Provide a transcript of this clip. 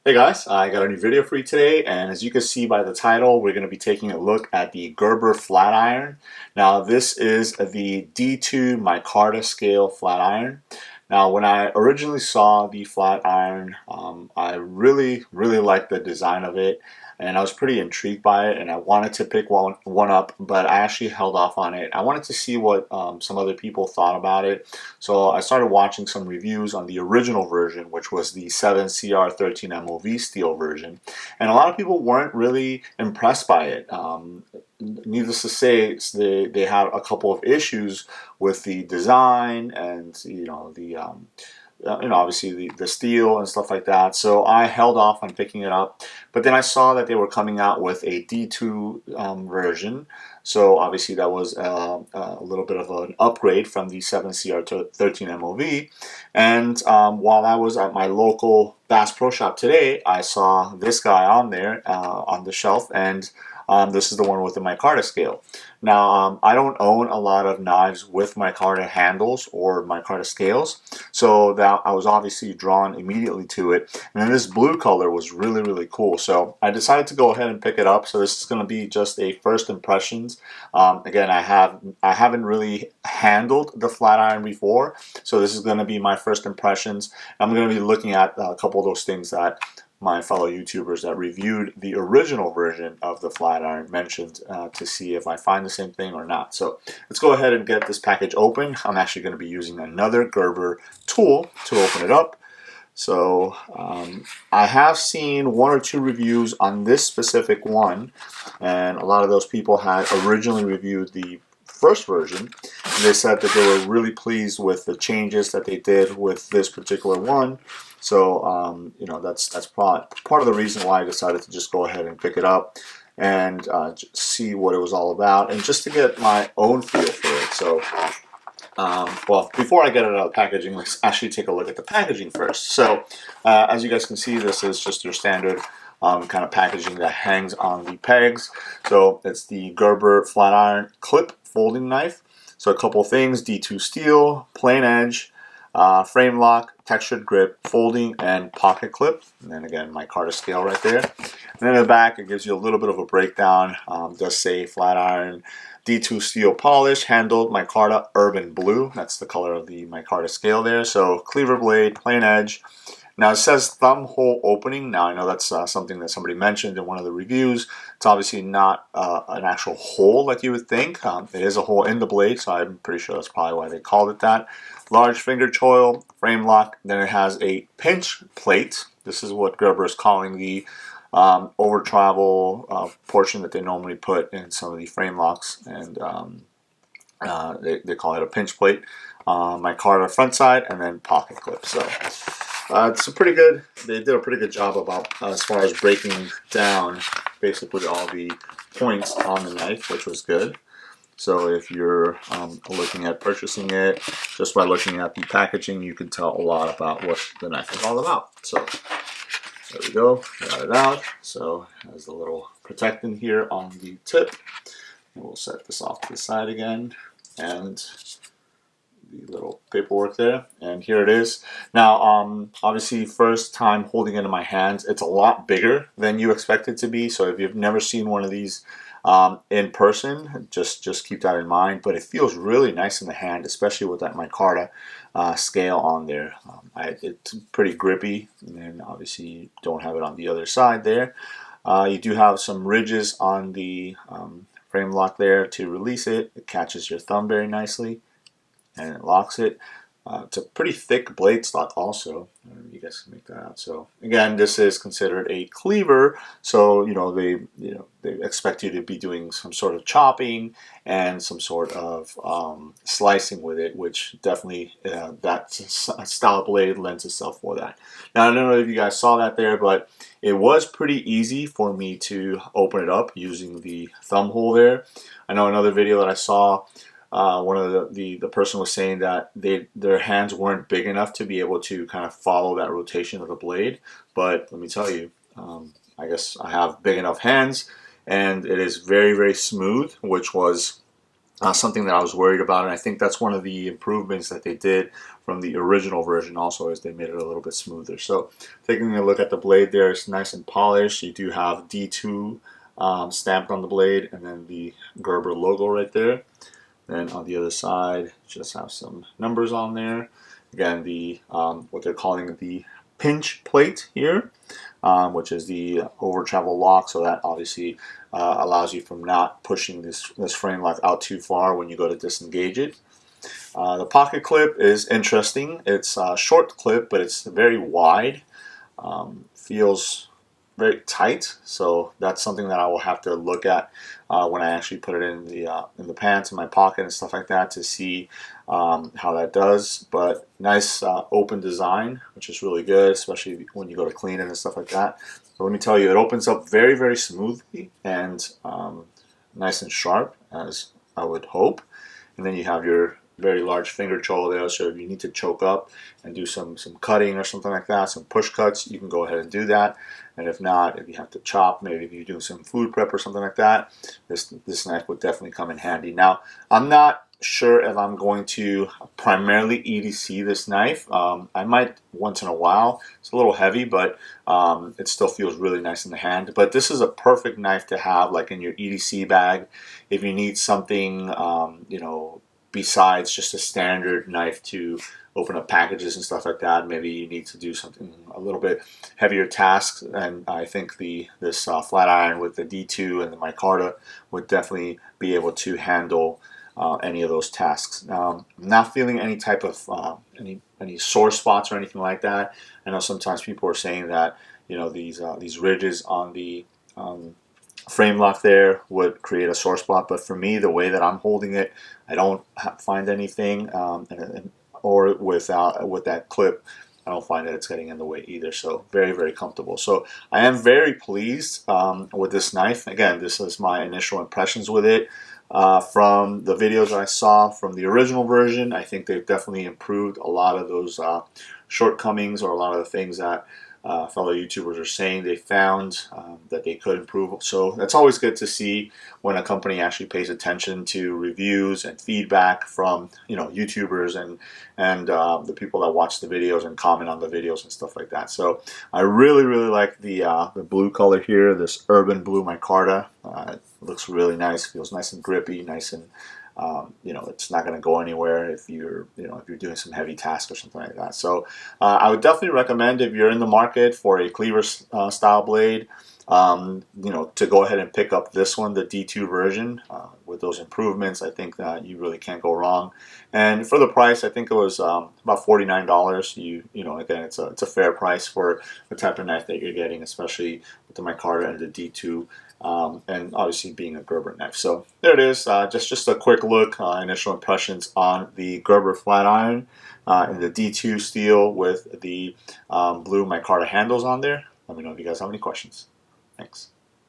Hey guys, I got a new video for you today, and as you can see by the title, we're going to be taking a look at the Gerber Flatiron. Now this is the D2 Micarta scale flat iron. Now when I originally saw the flat iron, I really liked the design of it, and I was pretty intrigued by it, and I wanted to pick one up, but I actually held off on it. I wanted to see what some other people thought about it, so I started watching some reviews on the original version, which was the 7CR13 MOV steel version, and a lot of people weren't really impressed by it. Needless to say, they had a couple of issues with the design and obviously the steel and stuff like that. So I held off on picking it up, but then I saw that they were coming out with a D2 version. So obviously that was a little bit of an upgrade from the 7CR13 MOV. And while I was at my local Bass Pro Shop today, I saw this guy on there on the shelf, and this is the one with the micarta scale. Now, I don't own a lot of knives with micarta handles or micarta scales, so that I was obviously drawn immediately to it. And then this blue color was really cool, so I decided to go ahead and pick it up. So this is going to be just a first impressions. Again, I haven't really handled the flat iron before, so this is going to be my first impressions. I'm going to be looking at a couple of those things that my fellow YouTubers that reviewed the original version of the flat iron mentioned, to see if I find the same thing or not. So let's go ahead and get this package open. I'm actually going to be using another Gerber tool to open it up. So I have seen one or two reviews on this specific one, and a lot of those people had originally reviewed the first version, and they said that they were really pleased with the changes that they did with this particular one. So that's part of the reason why I decided to just go ahead and pick it up and see what it was all about, and just to get my own feel for it. So well, before I get it out of the packaging, let's actually take a look at the packaging first. So as you guys can see, this is just your standard kind of packaging that hangs on the pegs. So it's the Gerber flat iron clip folding knife. So a couple things: D2 steel, plain edge, frame lock, textured grip, folding, and pocket clip. And then again, micarta scale right there. And then in the back, it gives you a little bit of a breakdown. Does say flat iron, D2 steel polish, handled micarta urban blue. That's the color of the micarta scale there. So cleaver blade, plain edge. Now it says thumb hole opening. Now I know that's something that somebody mentioned in one of the reviews. It's obviously not an actual hole like you would think. It is a hole in the blade, so I'm pretty sure that's probably why they called it that. Large finger choil, frame lock. Then it has a pinch plate. This is what Gerber is calling the over travel portion that they normally put in some of the frame locks, and they call it a pinch plate. Micarta front side, and then pocket clip. So it's a pretty good. They did a pretty good job about as far as breaking down basically all the points on the knife, which was good. So if you're looking at purchasing it, just by looking at the packaging, you can tell a lot about what the knife is all about. So there we go, got it out. So it has a little protectant here on the tip. We'll set this off to the side again, and the little paperwork there, and here it is. Now obviously first time holding it in my hands, it's a lot bigger than you expect it to be. So if you've never seen one of these in person, just keep that in mind. But it feels really nice in the hand, especially with that micarta scale on there. It's pretty grippy, and then obviously you don't have it on the other side there. You do have some ridges on the frame lock there to release it. It catches your thumb very nicely, and it locks it. It's a pretty thick blade stock also. You guys can make that out. So again, this is considered a cleaver, so they expect you to be doing some sort of chopping and some sort of slicing with it, which definitely that style blade lends itself for that. Now I don't know if you guys saw that there, but it was pretty easy for me to open it up using the thumb hole there. I know another video that I saw, one of the person was saying that their hands weren't big enough to be able to kind of follow that rotation of the blade. But let me tell you, I guess I have big enough hands, and it is very smooth, which was something that I was worried about, and I think that's one of the improvements that they did from the original version also, is they made it a little bit smoother. So taking a look at the blade there, it's nice and polished. You do have D2 stamped on the blade, and then the Gerber logo right there. Then on the other side, just have some numbers on there. Again, the what they're calling the pinch plate here, which is the over travel lock. So that obviously allows you from not pushing this frame lock out too far when you go to disengage it. The pocket clip is interesting. It's a short clip, but it's very wide. Feels very tight, so that's something that I will have to look at when I actually put it in the pants, in my pocket, and stuff like that, to see how that does. But nice open design, which is really good, especially when you go to clean it and stuff like that. But let me tell you, it opens up very, very smoothly and nice and sharp, as I would hope. And then you have your very large finger choil there, so if you need to choke up and do some cutting or something like that, some push cuts, you can go ahead and do that. And if not, if you have to chop, maybe if you're doing some food prep or something like that, this knife would definitely come in handy. Now, I'm not sure if I'm going to primarily EDC this knife. I might once in a while. It's a little heavy, but it still feels really nice in the hand. But this is a perfect knife to have like in your EDC bag if you need something, you know, besides just a standard knife to open up packages and stuff like that. Maybe you need to do something a little bit heavier tasks, and I think this Flatiron with the D2 and the Micarta would definitely be able to handle any of those tasks. I'm not feeling any type of any sore spots or anything like that. I know sometimes people are saying that, you know, these ridges on the frame lock there would create a sore spot, but for me, the way that I'm holding it, I don't find anything, or with that clip, I don't find that it's getting in the way either. So very, very comfortable. So I am very pleased with this knife. Again, this is my initial impressions with it. From the videos I saw from the original version, I think they've definitely improved a lot of those shortcomings, or a lot of the things that fellow YouTubers are saying they found that they could improve. So that's always good to see when a company actually pays attention to reviews and feedback from, you know, YouTubers and the people that watch the videos and comment on the videos and stuff like that. So I really, really like the blue color here, this urban blue micarta. It looks really nice, feels nice and grippy, nice and you know, it's not going to go anywhere if you're doing some heavy tasks or something like that. So I would definitely recommend, if you're in the market for a cleaver style blade, you know, to go ahead and pick up this one, the D2 version, with those improvements. I think that you really can't go wrong. And for the price, I think it was about $49. You know, again, it's a fair price for the type of knife that you're getting, especially with the micarta and the D2. And obviously being a Gerber knife. So there it is, just a quick look, initial impressions on the Gerber Flatiron in the D2 steel with the blue micarta handles on there. Let me know if you guys have any questions. Thanks.